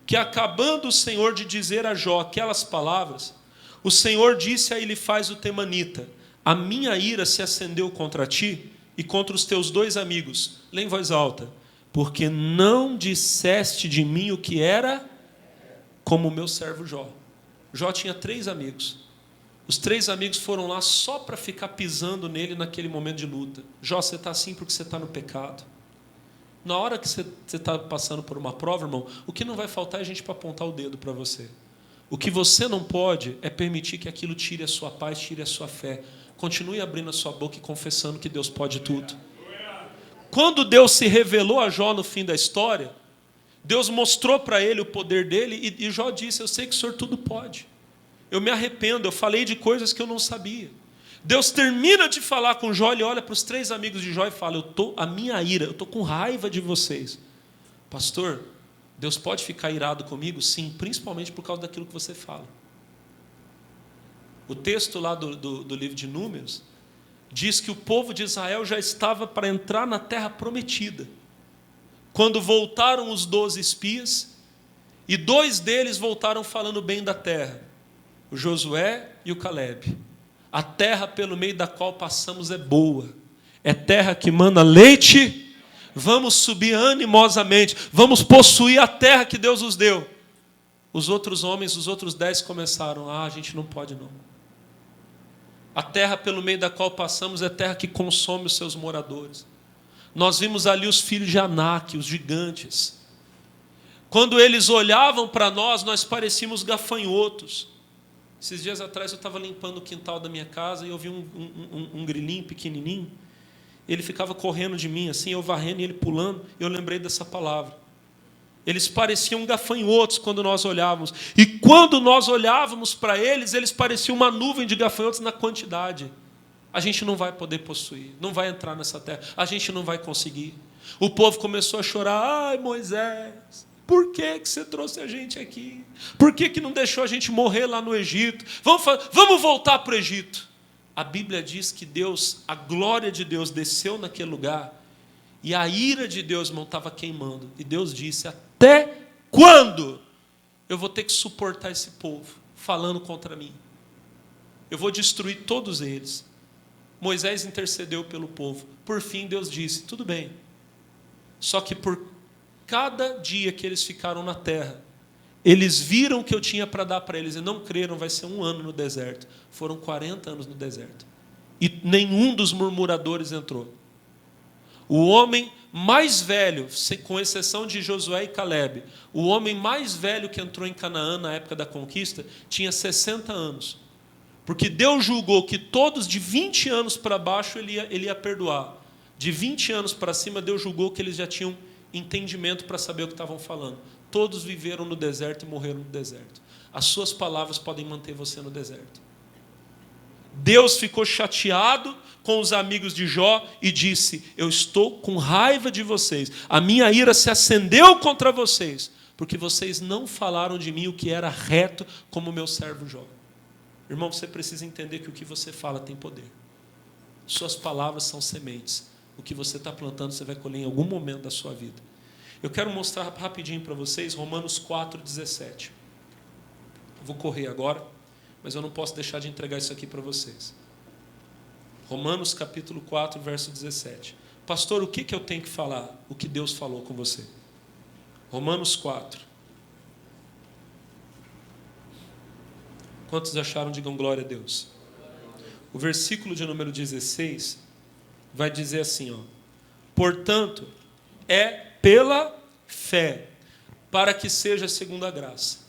que acabando o Senhor de dizer a Jó aquelas palavras, o Senhor disse a Elifaz o temanita, a minha ira se acendeu contra ti e contra os teus 2 amigos. Lê em voz alta. Porque não disseste de mim o que era como o meu servo Jó. Jó tinha 3 amigos. Os 3 amigos foram lá só para ficar pisando nele naquele momento de luta. Jó, você está assim porque você está no pecado. Na hora que você está passando por uma prova, irmão, o que não vai faltar é gente para apontar o dedo para você. O que você não pode é permitir que aquilo tire a sua paz, tire a sua fé. Continue abrindo a sua boca e confessando que Deus pode tudo. Quando Deus se revelou a Jó no fim da história, Deus mostrou para ele o poder dele e Jó disse, eu sei que o Senhor tudo pode. Eu me arrependo, eu falei de coisas que eu não sabia. Deus termina de falar com Jó, ele olha para os 3 amigos de Jó e fala, a minha ira, eu estou com raiva de vocês. Pastor, Deus pode ficar irado comigo? Sim, principalmente por causa daquilo que você fala. O texto lá do livro de Números diz que o povo de Israel já estava para entrar na terra prometida. Quando voltaram os 12 espias, e 2 deles voltaram falando bem da terra, o Josué e o Calebe. A terra pelo meio da qual passamos é boa, é terra que mana leite, vamos subir animosamente, vamos possuir a terra que Deus nos deu. Os outros homens, os outros 10 começaram, a gente não pode não. A terra pelo meio da qual passamos é terra que consome os seus moradores. Nós vimos ali os filhos de Anak, os gigantes. Quando eles olhavam para nós, nós parecíamos gafanhotos. Esses dias atrás eu estava limpando o quintal da minha casa e eu vi um grilinho pequenininho. Ele ficava correndo de mim, assim, eu varrendo e ele pulando. Eu lembrei dessa palavra. Eles pareciam gafanhotos quando nós olhávamos. E quando nós olhávamos para eles, eles pareciam uma nuvem de gafanhotos na quantidade. A gente não vai poder possuir, não vai entrar nessa terra, a gente não vai conseguir. O povo começou a chorar, ai Moisés, por que você trouxe a gente aqui? Por que não deixou a gente morrer lá no Egito? Vamos voltar para o Egito. A Bíblia diz que Deus, a glória de Deus desceu naquele lugar e a ira de Deus, irmão, estava queimando. E Deus disse, até quando eu vou ter que suportar esse povo falando contra mim? Eu vou destruir todos eles. Moisés intercedeu pelo povo. Por fim, Deus disse, tudo bem. Só que por cada dia que eles ficaram na terra, eles viram o que eu tinha para dar para eles e não creram, vai ser 1 ano no deserto. Foram 40 anos no deserto. E nenhum dos murmuradores entrou. O homem mais velho, com exceção de Josué e Calebe, o homem mais velho que entrou em Canaã na época da conquista, tinha 60 anos. Porque Deus julgou que todos de 20 anos para baixo ele ia perdoar. De 20 anos para cima, Deus julgou que eles já tinham entendimento para saber o que estavam falando. todos viveram no deserto e morreram no deserto. As suas palavras podem manter você no deserto. Deus ficou chateado com os amigos de Jó e disse: eu estou com raiva de vocês. A minha ira se acendeu contra vocês, porque vocês não falaram de mim o que era reto, como o meu servo Jó. Irmão, você precisa entender que o que você fala tem poder. Suas palavras são sementes. O que você está plantando, você vai colher em algum momento da sua vida. Eu quero mostrar rapidinho para vocês Romanos 4,17. Vou correr agora, mas eu não posso deixar de entregar isso aqui para vocês. Romanos capítulo 4, verso 17. Pastor, o que eu tenho que falar? O que Deus falou com você. Romanos 4. Quantos acharam? Digam glória a Deus. O versículo de número 16 vai dizer assim, ó: portanto, é pela fé, para que seja segundo a graça,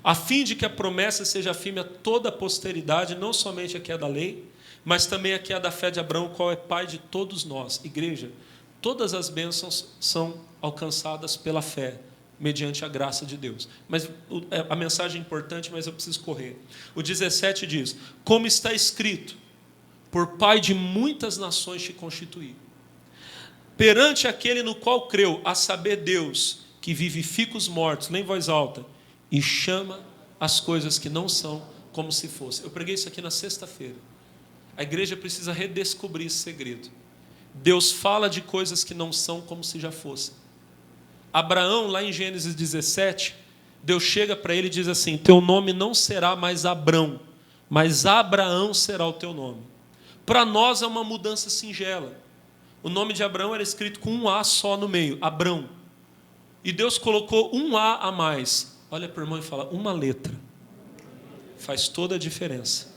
a fim de que a promessa seja firme a toda a posteridade, não somente a que é da lei, mas também a que é da fé de Abraão, o qual é pai de todos nós. Igreja, todas as bênçãos são alcançadas pela fé, mediante a graça de Deus. Mas a mensagem é importante, mas eu preciso correr. O 17 diz: como está escrito, por pai de muitas nações te constituí, perante aquele no qual creu, a saber Deus, que vivifica os mortos, lê em voz alta, e chama as coisas que não são como se fossem. Eu preguei isso aqui na sexta-feira. A igreja precisa redescobrir esse segredo. Deus fala de coisas que não são como se já fossem. Abraão, lá em Gênesis 17, Deus chega para ele e diz assim: teu nome não será mais Abrão, mas Abraão será o teu nome. Para nós é uma mudança singela. O nome de Abraão era escrito com um A só no meio, Abrão. E Deus colocou um A a mais. Olha para o irmão e fala: uma letra faz toda a diferença.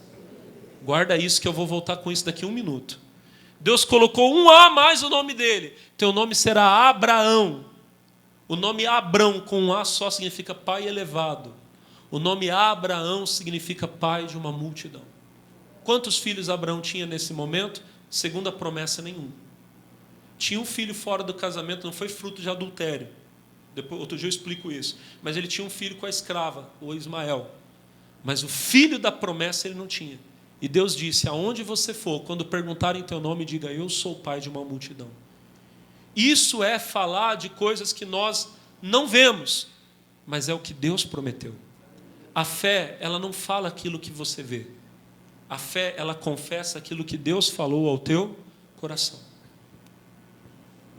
Guarda isso que eu vou voltar com isso daqui a um minuto. Deus colocou um A a mais o nome dele. Teu nome será Abraão. O nome Abrão com um A só significa pai elevado. O nome Abraão significa pai de uma multidão. Quantos filhos Abraão tinha nesse momento? Segundo a promessa, nenhum. Tinha um filho fora do casamento, não foi fruto de adultério. Depois, outro dia eu explico isso. Mas ele tinha um filho com a escrava, o Ismael. Mas o filho da promessa ele não tinha. E Deus disse: aonde você for, quando perguntarem teu nome, diga: eu sou o pai de uma multidão. Isso é falar de coisas que nós não vemos, mas é o que Deus prometeu. A fé, ela não fala aquilo que você vê. A fé, ela confessa aquilo que Deus falou ao teu coração.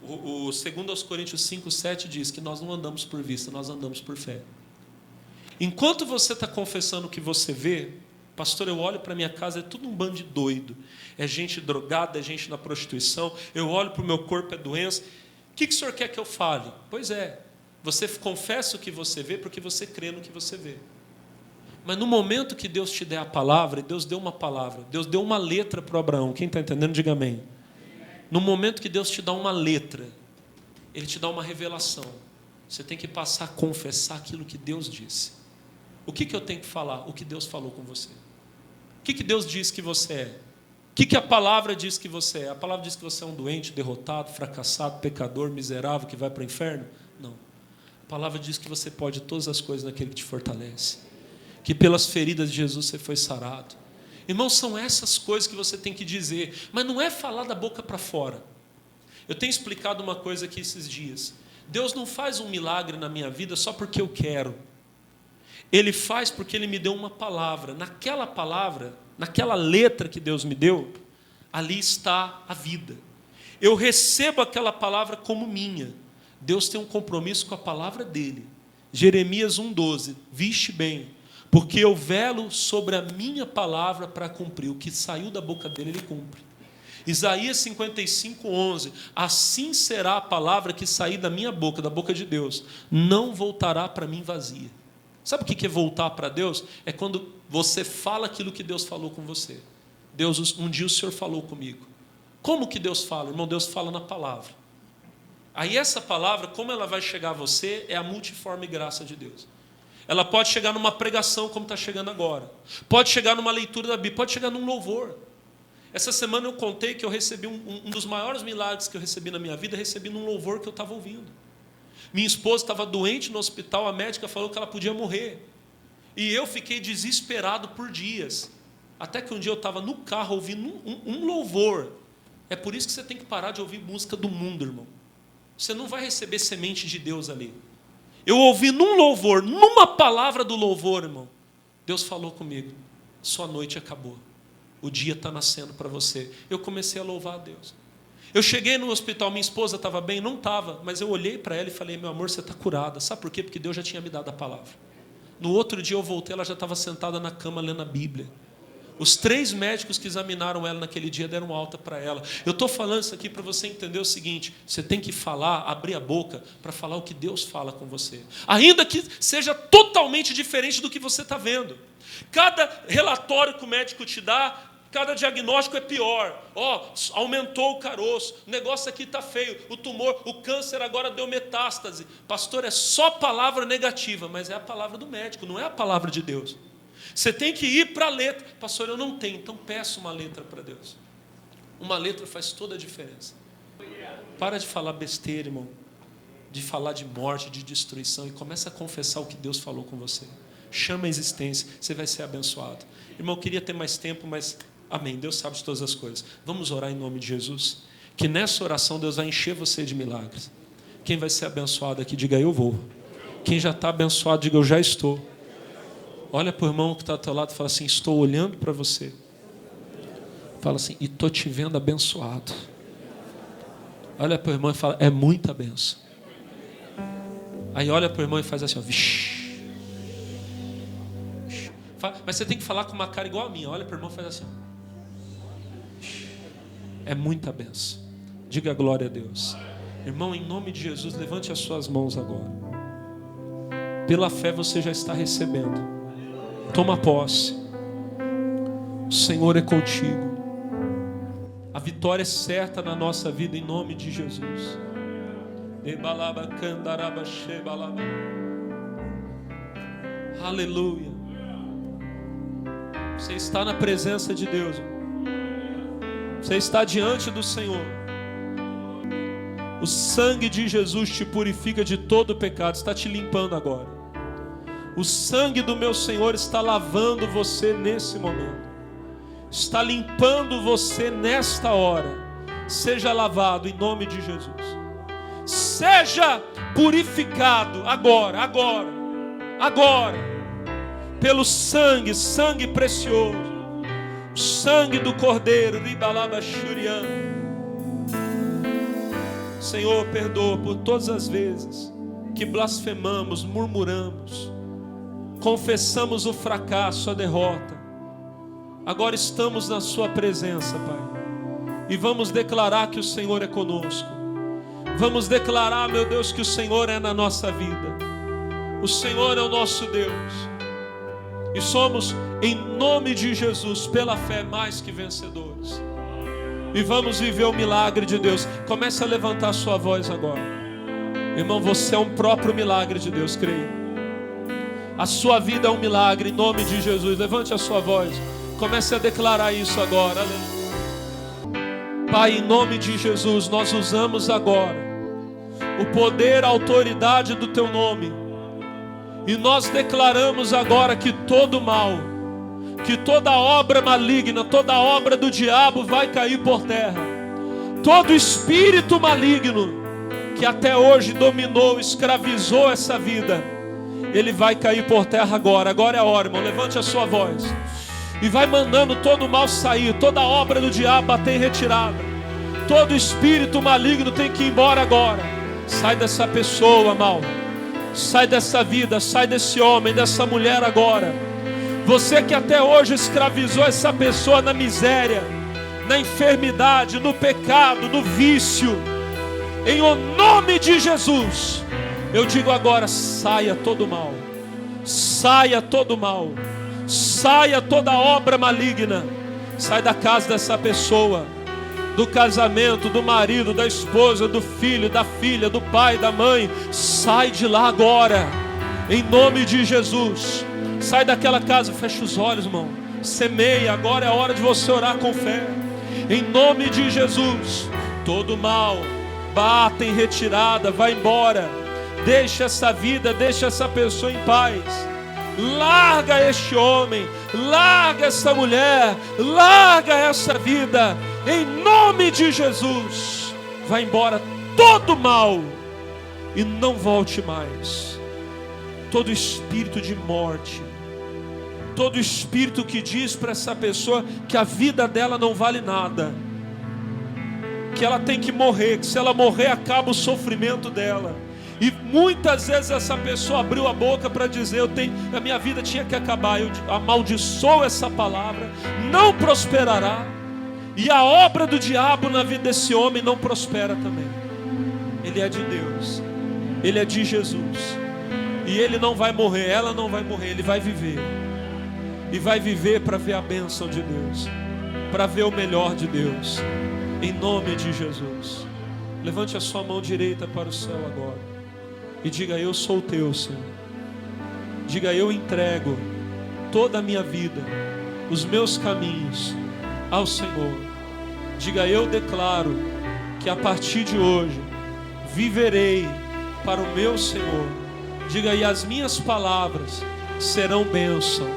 O 2 Coríntios 5:7 diz que nós não andamos por vista, nós andamos por fé. Enquanto você está confessando o que você vê, pastor, eu olho para minha casa, é tudo um bando de doido. É gente drogada, é gente na prostituição. Eu olho para o meu corpo, é doença. O que o senhor quer que eu fale? Pois é, você confessa o que você vê porque você crê no que você vê. Mas no momento que Deus te der a palavra, e Deus deu uma palavra, Deus deu uma letra para o Abraão. Quem está entendendo, diga amém. No momento que Deus te dá uma letra, Ele te dá uma revelação. Você tem que passar a confessar aquilo que Deus disse. O que eu tenho que falar? O que Deus falou com você. O que Deus diz que você é? O que a palavra diz que você é? A palavra diz que você é um doente, derrotado, fracassado, pecador, miserável, que vai para o inferno? Não. A palavra diz que você pode todas as coisas naquele que te fortalece. Que pelas feridas de Jesus você foi sarado. Irmãos, são essas coisas que você tem que dizer. Mas não é falar da boca para fora. Eu tenho explicado uma coisa aqui esses dias. Deus não faz um milagre na minha vida só porque eu quero. Ele faz porque Ele me deu uma palavra. Naquela palavra, naquela letra que Deus me deu, ali está a vida. Eu recebo aquela palavra como minha. Deus tem um compromisso com a palavra dEle. Jeremias 1,12. Viste bem, porque eu velo sobre a minha palavra para cumprir. O que saiu da boca dEle, Ele cumpre. Isaías 55:11. Assim será a palavra que sair da minha boca, da boca de Deus. Não voltará para mim vazia. Sabe o que é voltar para Deus? É quando você fala aquilo que Deus falou com você. Deus, um dia o Senhor falou comigo. Como que Deus fala? Irmão, Deus fala na palavra. Aí essa palavra, como ela vai chegar a você, é a multiforme graça de Deus. Ela pode chegar numa pregação como está chegando agora. Pode chegar numa leitura da Bíblia. Pode chegar num louvor. Essa semana eu contei que eu recebi um dos maiores milagres que eu recebi na minha vida, recebi num louvor que eu estava ouvindo. Minha esposa estava doente no hospital, a médica falou que ela podia morrer. E eu fiquei desesperado por dias. Até que um dia eu estava no carro ouvindo um louvor. É por isso que você tem que parar de ouvir música do mundo, irmão. Você não vai receber semente de Deus ali. Eu ouvi num louvor, numa palavra do louvor, irmão. Deus falou comigo: sua noite acabou. O dia está nascendo para você. Eu comecei a louvar a Deus. Eu cheguei no hospital, minha esposa estava bem? Não estava, mas eu olhei para ela e falei: meu amor, você está curada. Sabe por quê? Porque Deus já tinha me dado a palavra. No outro dia eu voltei, ela já estava sentada na cama lendo a Bíblia. Os 3 médicos que examinaram ela naquele dia deram alta para ela. Eu estou falando isso aqui para você entender o seguinte: você tem que falar, abrir a boca para falar o que Deus fala com você. Ainda que seja totalmente diferente do que você está vendo. Cada relatório que o médico te dá, cada diagnóstico é pior. Aumentou o caroço, o negócio aqui está feio, o tumor, o câncer agora deu metástase. Pastor, é só palavra negativa, mas é a palavra do médico, não é a palavra de Deus. Você tem que ir para a letra. Pastor, eu não tenho, então peça uma letra para Deus. Uma letra faz toda a diferença. Para de falar besteira, irmão, de falar de morte, de destruição, e começa a confessar o que Deus falou com você. Chama a existência, você vai ser abençoado. Irmão, eu queria ter mais tempo, mas amém, Deus sabe de todas as coisas. Vamos orar em nome de Jesus. Que nessa oração Deus vai encher você de milagres. Quem vai ser abençoado aqui, diga: eu vou. Quem já está abençoado, diga: eu já estou. Olha para o irmão que está ao teu lado e fala assim: estou olhando para você. Fala assim: e estou te vendo abençoado. Olha para o irmão e fala: é muita benção. Aí olha para o irmão e faz assim: ó, vixi. Mas você tem que falar com uma cara igual a minha. Olha para o irmão e faz assim: é muita benção. Diga glória a Deus. Irmão, em nome de Jesus, levante as suas mãos agora. Pela fé você já está recebendo. Toma posse. O Senhor é contigo. A vitória é certa na nossa vida, em nome de Jesus. Aleluia. Você está na presença de Deus. Você está diante do Senhor. O sangue de Jesus te purifica de todo pecado. Está te limpando agora. O sangue do meu Senhor está lavando você nesse momento. Está limpando você nesta hora. Seja lavado em nome de Jesus. Seja purificado agora. Pelo sangue precioso. O sangue do Cordeiro. Senhor, perdoa por todas as vezes que blasfemamos, murmuramos, confessamos o fracasso, a derrota. Agora estamos na sua presença, Pai, e vamos declarar que o Senhor é conosco. Vamos declarar, meu Deus, que o Senhor é na nossa vida. O Senhor é o nosso Deus. E somos, em nome de Jesus, pela fé, mais que vencedores. E vamos viver o milagre de Deus. Comece a levantar a sua voz agora. Irmão, você é um próprio milagre de Deus, creia. A sua vida é um milagre, em nome de Jesus. Levante a sua voz. Comece a declarar isso agora. Pai, em nome de Jesus, nós usamos agora o poder, a autoridade do Teu nome. E nós declaramos agora que todo mal, que toda obra maligna, toda obra do diabo vai cair por terra. Todo espírito maligno que até hoje dominou, escravizou essa vida, ele vai cair por terra agora. Agora é a hora, irmão. Levante a sua voz e vai mandando todo o mal sair, toda obra do diabo bater em retirada. Todo espírito maligno tem que ir embora agora. Sai dessa pessoa, mal. Sai dessa vida, sai desse homem, dessa mulher agora. Você que até hoje escravizou essa pessoa na miséria, na enfermidade, no pecado, no vício, em o nome de Jesus, eu digo agora: saia todo mal, saia todo mal, saia toda obra maligna, sai da casa dessa pessoa, do casamento, do marido, da esposa, do filho, da filha, do pai, da mãe. Sai de lá agora, em nome de Jesus. Sai daquela casa, fecha os olhos, irmão. Semeia, agora é a hora de você orar com fé. Em nome de Jesus, todo mal, bata em retirada, vai embora. Deixa essa vida, deixa essa pessoa em paz. Larga este homem, larga essa mulher, larga essa vida, em nome de Jesus. Vai embora todo mal e não volte mais. Todo espírito de morte, todo espírito que diz para essa pessoa que a vida dela não vale nada, que ela tem que morrer, que se ela morrer acaba o sofrimento dela. E muitas vezes essa pessoa abriu a boca para dizer: a minha vida tinha que acabar. Eu amaldiçoo essa palavra, não prosperará. E a obra do diabo na vida desse homem não prospera também. Ele é de Deus, ele é de Jesus, e ele não vai morrer, ela não vai morrer, ele vai viver. E vai viver para ver a bênção de Deus, para ver o melhor de Deus, em nome de Jesus. Levante a sua mão direita para o céu agora e diga: eu sou teu, Senhor. Diga: eu entrego toda a minha vida, os meus caminhos ao Senhor. Diga: eu declaro que a partir de hoje viverei para o meu Senhor. Diga: e as minhas palavras serão bênção,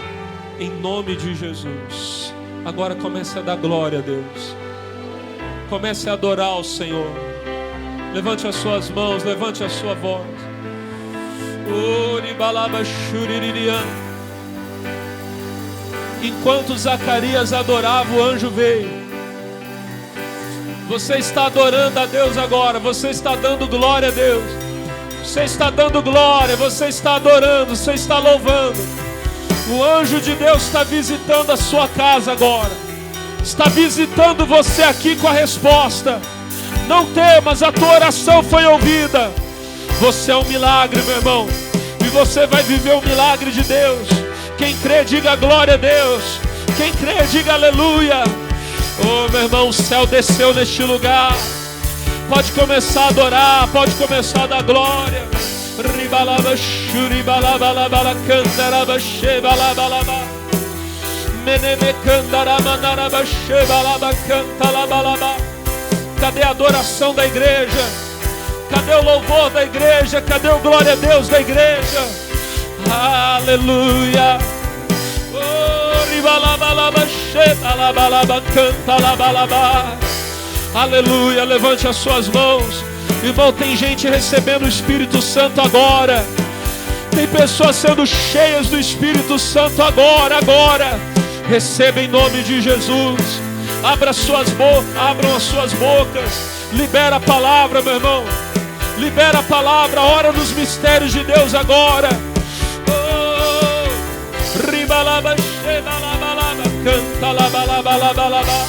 em nome de Jesus. Agora comece a dar glória a Deus, comece a adorar o Senhor. Levante as suas mãos, levante a sua voz. Enquanto Zacarias adorava, o anjo veio. Você está adorando a Deus agora, você está dando glória a Deus, você está dando glória, você está adorando, você está louvando. O anjo de Deus está visitando a sua casa agora, está visitando você aqui com a resposta. Não temas, a tua oração foi ouvida. Você é um milagre, meu irmão, e você vai viver o milagre de Deus. Quem crê, diga glória a Deus. Quem crê, diga aleluia. Oh, meu irmão, o céu desceu neste lugar. Pode começar a adorar, pode começar a dar glória. Ribalaba shuri balabalabala cantaraba shebalabalaba meneme candaraba naraba shebalaba cantalabalaba. Cadê a adoração da igreja? Cadê o louvor da igreja? Cadê o glória a Deus da igreja? Aleluia. Oh, ribalabalaba shebalabalaba cantalabalaba. Aleluia. Levante as suas mãos. Irmão, tem gente recebendo o Espírito Santo agora. Tem pessoas sendo cheias do Espírito Santo agora. Receba em nome de Jesus. Abram as suas bocas. Libera a palavra, meu irmão. Libera a palavra. Ora nos mistérios de Deus agora. Oh, ribalaba shebalabalaba cantalabalabalaba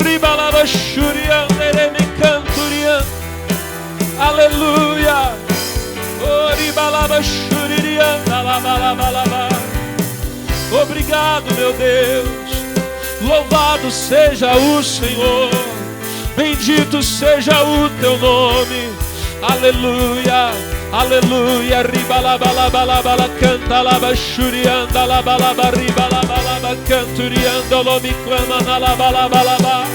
ribalaba shuriandereme canturian. Aleluia. Oh, ribalaba shurian dalabalabalaba. Obrigado, meu Deus. Louvado seja o Senhor, bendito seja o teu nome. Aleluia, aleluia. Ribalabalabalabala cantalaba shurianda labalaba ribalabalaba canturiando lomi clama nalabalabalaba.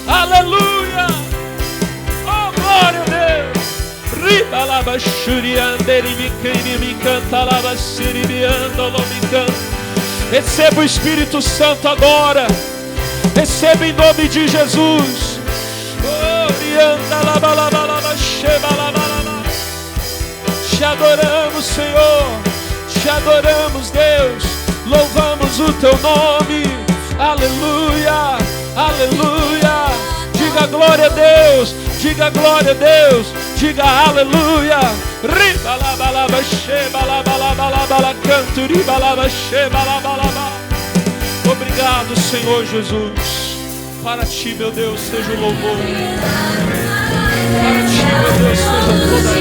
Aleluia. Oh, glória a Deus. Ribalaba shurianda me cantalaba siribiando lomi canta. Receba o Espírito Santo agora. Receba em nome de Jesus. Te adoramos, Senhor. Te adoramos, Deus. Louvamos o teu nome. Aleluia, aleluia. Diga glória a Deus. Diga glória a Deus. Diga aleluia. Obrigado, Senhor Jesus. Para ti, meu Deus, seja o louvor. Para ti, meu Deus, seja toda a